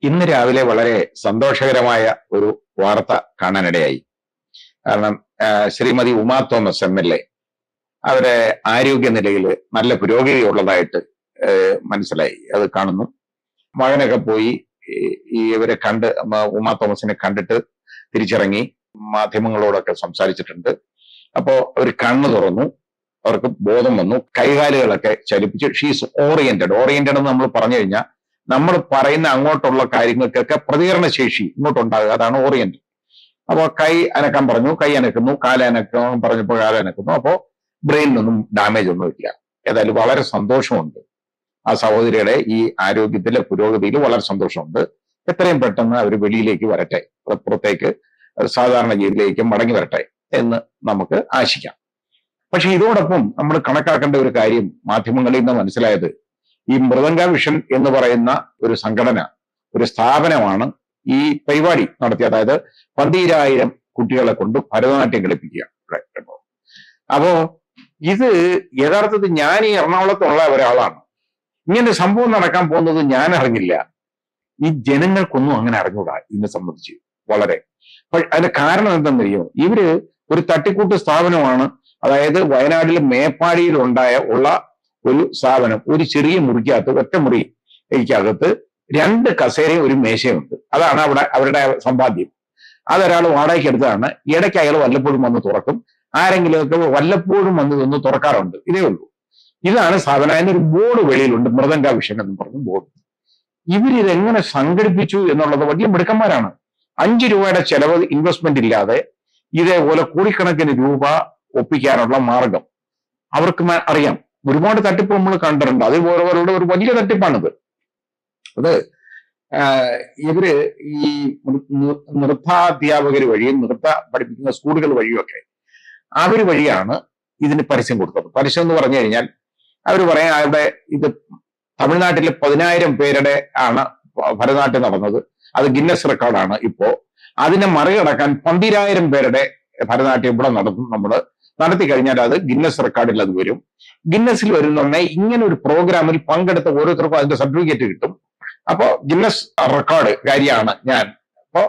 ഇന്ന് രാവിലെ വളരെ സന്തോഷകരമായ ഒരു വാർത്ത കാണാനിടയായി. കാരണം ശ്രീമതി ഉമാ തോമസ് MLA അവരെ ആരോഗ്യനിലയിൽ നല്ല പുരോഗതി ഉള്ളതായിട്ട് മനസ്സിലായി. അത് കാണുന്നു. മകനൊക്കെ പോയി ഇവരെ കണ്ട് ഉമാ തോമസിനെ കണ്ടിട്ട് തിരിച്ചിറങ്ങി മാധ്യമങ്ങളോടൊക്കെ സംസാരിച്ചിട്ടുണ്ട്. അപ്പോ അവർ കണ്ണു തുറന്നു, അവർക്ക് ബോധം വന്നു, കൈകാലുകളൊക്കെ ചലിപ്പിച്ച് ഷീസ് ഓറിയന്റഡ് എന്ന് നമ്മൾ പറഞ്ഞു കഴിഞ്ഞാൽ നമ്മൾ പറയുന്ന അങ്ങോട്ടുള്ള കാര്യങ്ങൾക്കൊക്കെ പ്രതികരണ ശേഷി ഇങ്ങോട്ടുണ്ടാകുക, അതാണ് ഓറിയന്റ്. അപ്പോൾ കൈ അനക്കാൻ പറഞ്ഞു, കൈ അനക്കുന്നു, കാലനക്കാൻ പറഞ്ഞപ്പോൾ കാലനക്കുന്നു. അപ്പോൾ ബ്രെയിനിനൊന്നും ഡാമേജ് ഒന്നും ഇല്ല. ഏതായാലും വളരെ സന്തോഷമുണ്ട്. ആ സഹോദരിയുടെ ഈ ആരോഗ്യത്തിലെ പുരോഗതിയിൽ വളരെ സന്തോഷമുണ്ട്. എത്രയും പെട്ടെന്ന് അവർ വെളിയിലേക്ക് വരട്ടെ, പുറത്തേക്ക് സാധാരണ ജീവിതത്തിലേക്ക് മടങ്ങി വരട്ടെ എന്ന് നമുക്ക് ആശിക്കാം. പക്ഷെ ഇതോടൊപ്പം നമ്മൾ കണക്കാക്കേണ്ട ഒരു കാര്യം മാധ്യമങ്ങളിൽ നിന്ന് മനസ്സിലായത്, ഈ മൃദംഗ വിഷൻ എന്ന് പറയുന്ന ഒരു സംഘടന, ഒരു സ്ഥാപനമാണ് ഈ പരിപാടി നടത്തിയത്. അതായത് 12,000 കുട്ടികളെ കൊണ്ട് ഭരതനാട്യം കളിപ്പിക്കുക. അപ്പോ ഇത് യഥാർത്ഥത്തിൽ ഞാൻ ഈ എറണാകുളത്തുള്ള ഒരാളാണ്. ഇങ്ങനെ സംഭവം നടക്കാൻ പോകുന്നത് ഞാൻ അറിഞ്ഞില്ല. ഈ ജനങ്ങൾക്കൊന്നും അങ്ങനെ അറിഞ്ഞൂടാ ഇതിനെ സംബന്ധിച്ച് വളരെ. അതിന്റെ കാരണം എന്തെന്നറിയോ? ഇവര് ഒരു തട്ടിക്കൂട്ട് സ്ഥാപനമാണ്. അതായത് വയനാട്ടിൽ മേപ്പാടിയിൽ ഉള്ള ഒരു സ്ഥാപനം. ഒരു ചെറിയ മുറിക്കകത്ത്, ഒറ്റ മുറിക്കകത്ത് 2 കസേരയും ഒരു മേശയുണ്ട്. അതാണ് അവിടെ അവരുടെ സമ്പാദ്യം. അതൊരാൾ വാടകയ്ക്ക് എടുത്തതാണ്. ഇടയ്ക്ക് അയാൾ വല്ലപ്പോഴും വന്ന് തുറക്കും, ആരെങ്കിലുമൊക്കെ വല്ലപ്പോഴും വന്ന് ഇതൊന്ന് തുറക്കാറുണ്ട്. ഇതേ ഉള്ളൂ. ഇതാണ് സ്ഥാപനം. അതിനൊരു ബോർഡ് വെളിയിലുണ്ട്, മൃദംഗ വിഷൻ എന്ന് പറഞ്ഞ ബോർഡ്. ഇവരിതെങ്ങനെ സംഘടിപ്പിച്ചു എന്നുള്ളത് വലിയ മിടുക്കന്മാരാണ്. 5 രൂപയുടെ ചെലവ്, ഇൻവെസ്റ്റ്മെന്റ് ഇല്ലാതെ ഇതേപോലെ കോടിക്കണക്കിന് രൂപ ഒപ്പിക്കാനുള്ള മാർഗം അവർക്ക് അറിയാം. ഒരുപാട് തട്ടിപ്പ് നമ്മൾ കണ്ടിട്ടുണ്ട്. അതേപോലെവരുടെ ഒരു വലിയ തട്ടിപ്പാണിത്. അത് ഇവര് ഈ നൃത്താധ്യാപകർ വഴിയും നൃത്ത പഠിപ്പിക്കുന്ന സ്കൂളുകൾ വഴിയൊക്കെ അവർ വഴിയാണ് ഇതിന് പരസ്യം കൊടുത്തത്. പരസ്യം എന്ന് പറഞ്ഞു കഴിഞ്ഞാൽ അവർ പറയാം, അവിടെ ഇത് തമിഴ്നാട്ടിലെ 10,000 പേരുടെ ആണ് ഭരതനാട്യം നടന്നത്. അത് ഗിന്നസ് റെക്കോർഡാണ്. ഇപ്പോ അതിനെ മറികടക്കാൻ 12,000 പേരുടെ ഭരതനാട്യം ഇവിടെ നടത്തി കഴിഞ്ഞാൽ അത് ഗിന്നസ് റെക്കോർഡിൽ അത് വരും. ഗിന്നസിൽ വരുന്നുണ്ടെ ഇങ്ങനെ ഒരു പ്രോഗ്രാമിൽ പങ്കെടുത്ത ഓരോരുത്തർക്കും അതിന്റെ സർട്ടിഫിക്കറ്റ് കിട്ടും. അപ്പോ ഗിന്നസ് റെക്കോർഡ് കാര്യമാണ് ഞാൻ. അപ്പോ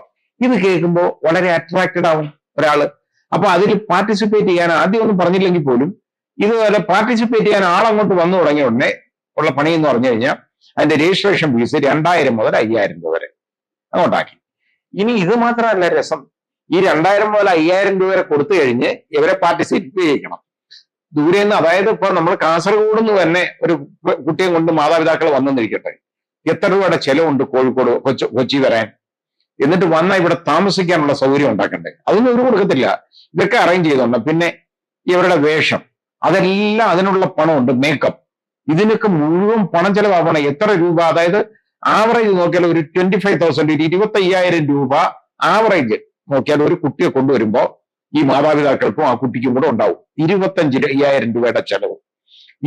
ഇത് കേൾക്കുമ്പോൾ വളരെ അട്രാക്റ്റഡ് ആവും ഒരാള്. അപ്പൊ അതിൽ പാർട്ടിസിപ്പേറ്റ് ചെയ്യാൻ ആദ്യം ഒന്നും പറഞ്ഞില്ലെങ്കിൽ പോലും ഇതുപോലെ പാർട്ടിസിപ്പേറ്റ് ചെയ്യാൻ ആളങ്ങോട്ട് വന്നു തുടങ്ങിയ ഉടനെ ഉള്ള പണി എന്ന് പറഞ്ഞു കഴിഞ്ഞാൽ അതിന്റെ രജിസ്ട്രേഷൻ ഫീസ് 2,000 മുതൽ 5,000 രൂപ വരെ അങ്ങോട്ടാക്കി. ഇനി ഇത് മാത്രമല്ല രസം, ഈ 2,000 മുതൽ 5,000 രൂപ വരെ കൊടുത്തു കഴിഞ്ഞ് ഇവരെ പാർട്ടിസിപ്പേറ്റ് ചെയ്യിക്കണം ദൂരെ നിന്ന്. അതായത് ഇപ്പൊ നമ്മൾ കാസർഗോഡ് നിന്ന് തന്നെ ഒരു കുട്ടിയെ കൊണ്ട് മാതാപിതാക്കൾ വന്നെന്നിരിക്കട്ടെ, എത്ര രൂപയുടെ ചെലവുണ്ട് കോഴിക്കോട് കൊച്ചി വരാൻ? എന്നിട്ട് വന്നാൽ ഇവിടെ താമസിക്കാനുള്ള സൗകര്യം ഉണ്ടാക്കണ്ടേ? അതൊന്നും ഇവർ കൊടുക്കത്തില്ല. ഇതൊക്കെ അറേഞ്ച് ചെയ്തോണ്ട് പിന്നെ ഇവരുടെ വേഷം, അതെല്ലാം അതിനുള്ള പണമുണ്ട്. മേക്കപ്പ്, ഇതിനൊക്കെ മുഴുവൻ പണം ചെലവാകണം. എത്ര രൂപ? അതായത് ആവറേജ് നോക്കിയാൽ ഒരു 25,000, 25,000 രൂപ ആവറേജ് നോക്കിയാൽ ഒരു കുട്ടിയെ കൊണ്ടുവരുമ്പോ ഈ മാതാപിതാക്കൾക്കും ആ കുട്ടിക്കും കൂടെ ഉണ്ടാവും 25,000 രൂപയുടെ ചെലവ്.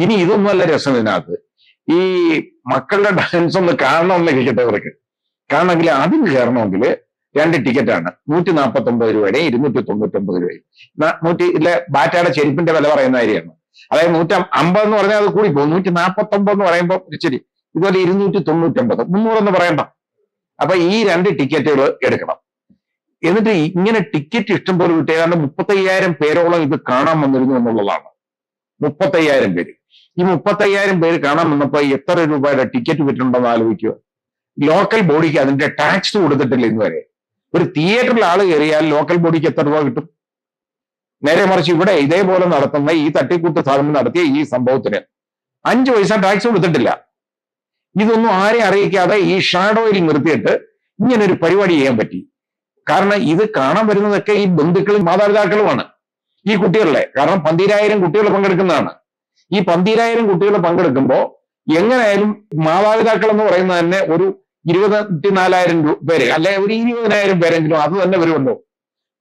ഇനി ഇതൊന്നുമല്ല രസം ഇതിനകത്ത്. ഈ മക്കളുടെ ഡാൻസ് ഒന്ന് കാണണമെന്ന് ഇരിക്കട്ടെ ഇവർക്ക്. കാണണമെങ്കിൽ അതിന് കയറണമെങ്കിൽ 2 ടിക്കറ്റാണ്. 149 രൂപയുടെ 299 രൂപയും. ഇല്ല, ബാറ്റയുടെ ചെരുപ്പിന്റെ വില പറയുന്ന കാര്യമാണ്. അതായത് 150 എന്ന് പറഞ്ഞാൽ അത് കൂടി പോകും. 149 എന്ന് പറയുമ്പോൾ ശരി. ഇതുപോലെ 299, 300 എന്ന് പറയണ്ട. അപ്പൊ ഈ 2 ടിക്കറ്റുകൾ എടുക്കണം. എന്നിട്ട് ഇങ്ങനെ ടിക്കറ്റ് ഇഷ്ടം പോലെ കിട്ടിയ കാരണം 35,000 പേരോളം ഇത് കാണാൻ വന്നിരുന്നു എന്നുള്ളതാണ്. 35,000 പേര്. ഈ 35,000 പേര് കാണാൻ വന്നപ്പോ എത്ര രൂപയുടെ ടിക്കറ്റ് വിറ്റുണ്ടെന്ന് ആലോചിക്കുക. ലോക്കൽ ബോഡിക്ക് അതിന്റെ ടാക്സ് കൊടുത്തിട്ടില്ല ഇന്ന് വരെ. ഒരു തിയേറ്ററിൽ ആള് കയറിയാൽ ലോക്കൽ ബോഡിക്ക് എത്ര രൂപ കിട്ടും? നേരെ മറിച്ച് ഇവിടെ ഇതേപോലെ നടത്തുന്ന ഈ തട്ടിക്കൂട്ട് സ്ഥാപനം നടത്തിയ ഈ സംഭവത്തിന് 5 പൈസ ടാക്സ് കൊടുത്തിട്ടില്ല. ഇതൊന്നും ആരെയും അറിയിക്കാതെ ഈ ഷാഡോയിൽ നിർത്തിയിട്ട് ഇങ്ങനെ ഒരു പരിപാടി ചെയ്യാൻ പറ്റി. കാരണം ഇത് കാണാൻ വരുന്നതൊക്കെ ഈ ബന്ധുക്കളും മാതാപിതാക്കളുമാണ് ഈ കുട്ടികളുടെ. കാരണം 12,000 കുട്ടികൾ പങ്കെടുക്കുന്നതാണ്. ഈ 12,000 കുട്ടികൾ പങ്കെടുക്കുമ്പോൾ എങ്ങനെയായാലും മാതാപിതാക്കൾ എന്ന് പറയുന്നത് തന്നെ ഒരു 24,000 പേര്, അല്ലെ ഒരു 20,000 പേരെങ്കിലും അത് തന്നെ വരുമല്ലോ.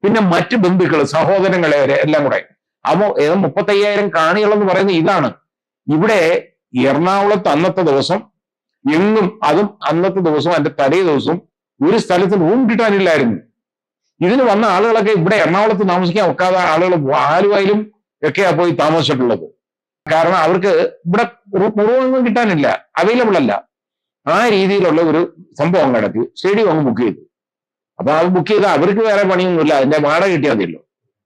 പിന്നെ മറ്റ് ബന്ധുക്കൾ, സഹോദരങ്ങളെ വരെ എല്ലാം കൂടെ. അപ്പോ 35,000 കാണികളെന്ന് പറയുന്നത് ഇതാണ്. ഇവിടെ എറണാകുളത്ത് അന്നത്തെ ദിവസം എങ്ങും, അതും അന്നത്തെ ദിവസവും അതിന്റെ തലേ ദിവസവും ഒരു സ്ഥലത്ത് റൂം കിട്ടാനില്ലായിരുന്നു. ഇതിന് വന്ന ആളുകളൊക്കെ ഇവിടെ എറണാകുളത്ത് താമസിക്കാൻ ഒക്കാതെ ആളുകൾ ആലുവയിലും ഒക്കെയാ പോയി താമസിച്ചിട്ടുള്ളത്. കാരണം അവർക്ക് ഇവിടെ റൂമൊന്നും കിട്ടാനില്ല, അവൈലബിൾ അല്ല. ആ രീതിയിലുള്ള ഒരു സംഭവം നടത്തി സ്റ്റേഡിയം അങ്ങ് ബുക്ക് ചെയ്തു. അപ്പൊ അത് ബുക്ക് ചെയ്താൽ അവർക്ക് വേറെ പണിയൊന്നുമില്ല, അതിന്റെ വാടക കിട്ടിയാൽ മതിയല്ലോ,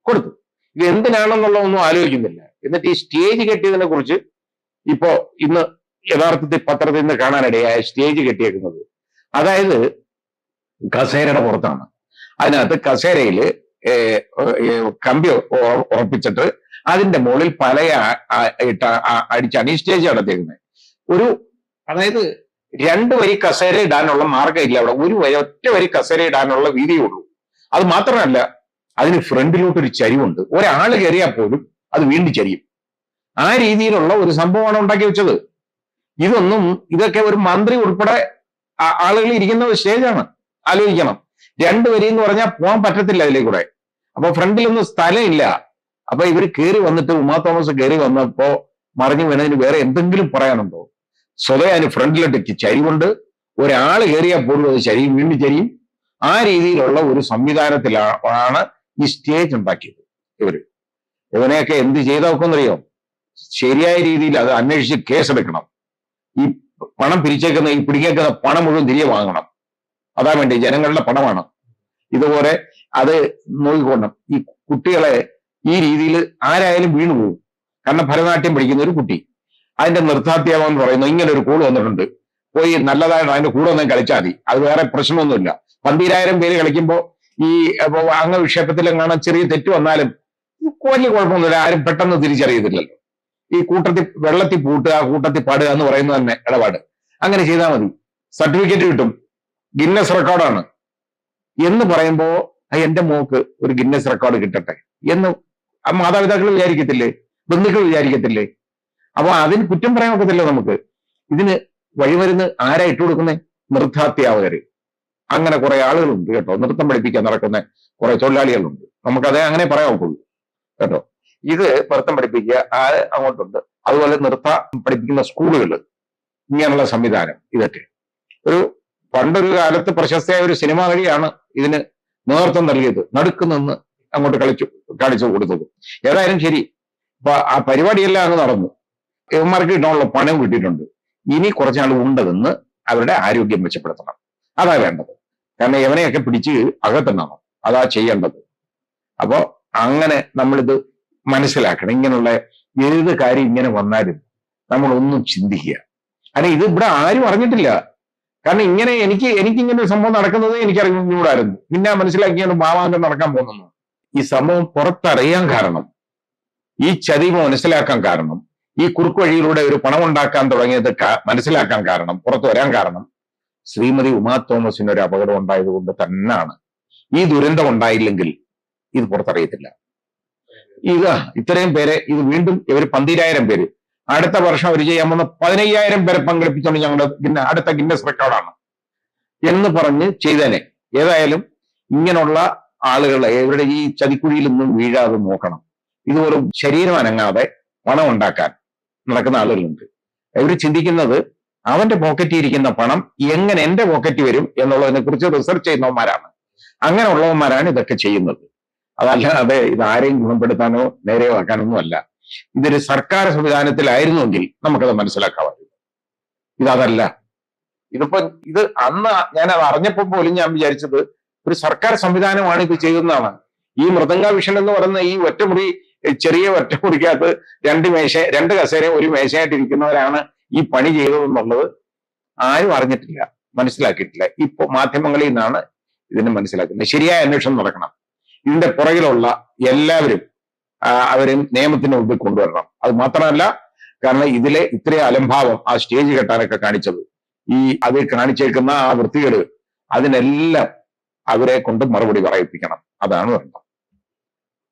കൊടുത്തു. ഇത് എന്തിനാണെന്നുള്ളതൊന്നും ആലോചിക്കുന്നില്ല. എന്നിട്ട് ഈ സ്റ്റേജ് കെട്ടിയതിനെ കുറിച്ച് ഇപ്പോ ഇന്ന് യഥാർത്ഥത്തിൽ പത്രത്തിൽ നിന്ന് കാണാനിടയായ സ്റ്റേജ് കെട്ടിയേക്കുന്നത്, അതായത് കസേരയുടെ പുറത്താണ്. അതിനകത്ത് കസേരയില് കമ്പി ഉറപ്പിച്ചിട്ട് അതിന്റെ മുകളിൽ ഇട്ട അടിച്ചാണ് ഈ സ്റ്റേജ് നടത്തിയേക്കുന്നത്. അതായത് 2 വരി കസേര ഇടാനുള്ള മാർഗ്ഗമില്ല അവിടെ, ഒറ്റ വരി കസേര ഇടാനുള്ള വീതിയേ ഉള്ളൂ. അത് മാത്രമല്ല അതിന് ഫ്രണ്ടിലോട്ടൊരു ചരിവുണ്ട്, ഒരാൾ കയറിയാൽ പോലും അത് വീണ്ടും ചരിയും. ആ രീതിയിലുള്ള ഒരു സംഭവമാണ് ഉണ്ടാക്കി വെച്ചത്. ഇതൊക്കെ ഒരു മന്ത്രി ഉൾപ്പെടെ ആളുകൾ ഇരിക്കുന്ന ഒരു സ്റ്റേജാണ്. ആലോചിക്കണം, 2 വരി എന്ന് പറഞ്ഞാൽ പോകാൻ പറ്റത്തില്ല അതിലേക്കൂടെ. അപ്പൊ ഫ്രണ്ടിലൊന്നും സ്ഥലമില്ല. അപ്പൊ ഇവർ കയറി വന്നിട്ട് ഉമാ തോമസ് കയറി വന്നപ്പോ മറിഞ്ഞു വീണതിന് വേറെ എന്തെങ്കിലും പറയാനുണ്ടോ? സ്വതവേ അതിന് ഫ്രണ്ടിലിട്ട് ചരിവുണ്ട്, ഒരാൾ കയറിയാൽ പോലും അത് ചരിയും, വീണ്ടും ചരിയും. ആ രീതിയിലുള്ള ഒരു സംവിധാനത്തിലാണ് ഈ സ്റ്റേജ് ഉണ്ടാക്കിയത്. ഇവനെയൊക്കെ എന്ത് ചെയ്തൊക്കെന്നറിയോ? ശരിയായ രീതിയിൽ അത് അന്വേഷിച്ച് കേസെടുക്കണം. ഈ പണം പിരിച്ചേക്കുന്ന ഈ പിടിക്കേക്കുന്ന പണം മുഴുവൻ തിരികെ വാങ്ങണം. അതാ വേണ്ടി, ജനങ്ങളുടെ പണമാണ്. ഇതുപോലെ അത് നോക്കിക്കൊള്ളണം. ഈ കുട്ടികളെ ഈ രീതിയിൽ ആരായാലും വീണു പോകും. കാരണം ഭരതനാട്യം പഠിക്കുന്ന ഒരു കുട്ടി, അതിന്റെ നൃത്താധ്യാപകം എന്ന് പറയുന്നത് ഇങ്ങനെ ഒരു കൂട് വന്നിട്ടുണ്ട്, പോയി നല്ലതായിട്ട് അതിന്റെ കൂടെ ഒന്നും കളിച്ചാൽ മതി, അത് വേറെ പ്രശ്നമൊന്നുമില്ല. 12,000 പേര് കളിക്കുമ്പോൾ ഈ അംഗവിക്ഷേപത്തിലെങ്ങാനും ചെറിയ തെറ്റ് വന്നാലും വലിയ കുഴപ്പമൊന്നുമില്ല, ആരും പെട്ടെന്ന് തിരിച്ചറിയത്തില്ലല്ലോ. ഈ കൂട്ടത്തിൽ വെള്ളത്തിൽ പൂട്ടുക, കൂട്ടത്തിൽ പാടുക എന്ന് പറയുന്നത് തന്നെ ഇടപാട്. അങ്ങനെ ചെയ്താൽ മതി, സർട്ടിഫിക്കറ്റ് കിട്ടും, ഗിന്നസ് റെക്കോർഡാണ് എന്ന് പറയുമ്പോ എന്റെ മോക്ക് ഒരു ഗിന്നസ് റെക്കോർഡ് കിട്ടട്ടെ എന്ന് മാതാപിതാക്കൾ വിചാരിക്കത്തില്ലേ? ബന്ധുക്കൾ വിചാരിക്കത്തില്ലേ? അപ്പൊ അതിന് കുറ്റം പറയാൻ ഒക്കത്തില്ല നമുക്ക്. ഇതിന് വഴിമരുന്ന് ആരാ ഇട്ടുകൊടുക്കുന്നേ? നൃത്താധ്യാപകര്. അങ്ങനെ കുറെ ആളുകളുണ്ട് കേട്ടോ, നൃത്തം പഠിപ്പിക്കാൻ നടക്കുന്ന കുറെ തൊഴിലാളികളുണ്ട്. നമുക്കതേ അങ്ങനെ പറയാൻ ഒക്കുള്ളൂ കേട്ടോ. ഇത് നൃത്തം പഠിപ്പിക്കുക അങ്ങോട്ടുണ്ട്. അതുപോലെ നൃത്തം പഠിപ്പിക്കുന്ന സ്കൂളുകൾ, ഇങ്ങനെയുള്ള സംവിധാനം, ഇതൊക്കെ പണ്ടൊരു കാലത്ത് പ്രശസ്തയായ ഒരു സിനിമാ നടിയാണ് ഇതിന് നേതൃത്വം നൽകിയത്, നടുക്കുനിന്ന് അങ്ങോട്ട് കാണിച്ചു കൊടുത്തത്. ഏതായാലും ശരി, അപ്പൊ ആ പരിപാടിയെല്ലാം അങ്ങ് നടന്നു, ഇവന്മാർക്ക് കിട്ടാനുള്ള പണം കിട്ടിയിട്ടുണ്ട്. ഇനി കുറച്ചാൾ ഉണ്ടതെന്ന് അവരുടെ ആരോഗ്യം മെച്ചപ്പെടുത്തണം. അതാ വേണ്ടത്. കാരണം ഇവനെയൊക്കെ പിടിച്ച് അകത്തിടണം, അതാ ചെയ്യേണ്ടത്. അപ്പോ അങ്ങനെ നമ്മളിത് മനസ്സിലാക്കണം. ഇങ്ങനെയുള്ള ഏത് കാര്യം ഇങ്ങനെ വന്നാലും നമ്മളൊന്നും ചിന്തിക്കുക. കാരണം ഇത് ഇവിടെ ആരും അറിഞ്ഞിട്ടില്ല. കാരണം എനിക്കിങ്ങനെ ഒരു സംഭവം നടക്കുന്നത് എനിക്കറിഞ്ഞൂടായിരുന്നു. പിന്നെ മനസ്സിലാക്കിയാണ് മാവാന്തം നടക്കാൻ പോകുന്നു. ഈ സംഭവം പുറത്തറിയാൻ കാരണം, ഈ ചതിവ് മനസ്സിലാക്കാൻ കാരണം, ഈ കുറുക്ക് വഴിയിലൂടെ ഒരു പണം ഉണ്ടാക്കാൻ തുടങ്ങിയത് മനസ്സിലാക്കാൻ കാരണം, പുറത്തു വരാൻ കാരണം ശ്രീമതി ഉമാ തോമസിന് ഒരു അപകടം ഉണ്ടായത് കൊണ്ട് തന്നെയാണ്. ഈ ദുരന്തം ഉണ്ടായില്ലെങ്കിൽ ഇത് പുറത്തറിയത്തില്ല. ഇത്രയും പേരെ വീണ്ടും ഇവർ 12,000 പേര്, അടുത്ത വർഷം അവർ ചെയ്യാൻ വന്ന 15,000 പേരെ പങ്കെടുപ്പിച്ചുകൊണ്ട് ഞങ്ങളുടെ അടുത്ത ഗിന്നസ് റെക്കോർഡാണ് എന്ന് പറഞ്ഞ് ചെയ്തേനെ. ഏതായാലും ഇങ്ങനെയുള്ള ആളുകളെ ഇവരുടെ ഈ ചതിക്കുഴിയിൽ നിന്നും വീഴാതെ നോക്കണം. ഇതുപോലെ ശരീരം അനങ്ങാതെ പണം ഉണ്ടാക്കാൻ നടക്കുന്ന ആളുകളുണ്ട്. ഇവർ ചിന്തിക്കുന്നത് അവന്റെ പോക്കറ്റിൽ ഇരിക്കുന്ന പണം എങ്ങനെ എന്റെ പോക്കറ്റ് വരും എന്നുള്ളതിനെ കുറിച്ച് റിസർച്ച് ചെയ്യുന്നവന്മാരാണ്. അങ്ങനെയുള്ളവന്മാരാണ് ഇതൊക്കെ ചെയ്യുന്നത്. അതല്ലാതെ ഇത് ആരെയും ഗുണപ്പെടുത്താനോ നേരെയോ ആക്കാനൊന്നും അല്ല. ഇതൊരു സർക്കാർ സംവിധാനത്തിലായിരുന്നുവെങ്കിൽ നമുക്കത് മനസ്സിലാക്കാമായിരുന്നു. ഇതല്ല. ഇത് അന്ന് ഞാനത് അറിഞ്ഞപ്പോൾ പോലും ഞാൻ വിചാരിച്ചത് ഒരു സർക്കാർ സംവിധാനമാണ് ഇത് ചെയ്യുന്നതാണ്. ഈ മൃദംഗ വിഷൻ എന്ന് പറയുന്ന ഈ ചെറിയ ഒറ്റമുറിക്കകത്ത് 2 കസേരയും 1 മേശയായിട്ട് ഇരിക്കുന്നവരാണ് ഈ പണി ചെയ്തതെന്നുള്ളത് ആരും അറിഞ്ഞിട്ടില്ല, മനസ്സിലാക്കിയിട്ടില്ല. ഇപ്പൊ മാധ്യമങ്ങളിൽ നിന്നാണ് ഇതിനെ മനസ്സിലാക്കുന്നത്. ശരിയായ അന്വേഷണം നടക്കണം. ഇതിന്റെ പുറകിലുള്ള എല്ലാവരും അവരും നിയമത്തിന് മുമ്പിൽ കൊണ്ടുവരണം. അത് മാത്രമല്ല, കാരണം ഇതിലെ ഇത്രയും അലംഭാവം ആ സ്റ്റേജ് കെട്ടാനൊക്കെ കാണിച്ചത്, അതിൽ കാണിച്ചേക്കുന്ന ആ വൃത്തികേട്, അതിനെല്ലാം അവരെ കൊണ്ട് മറുപടി പറയിപ്പിക്കണം. അതാണ് വേണ്ടത്.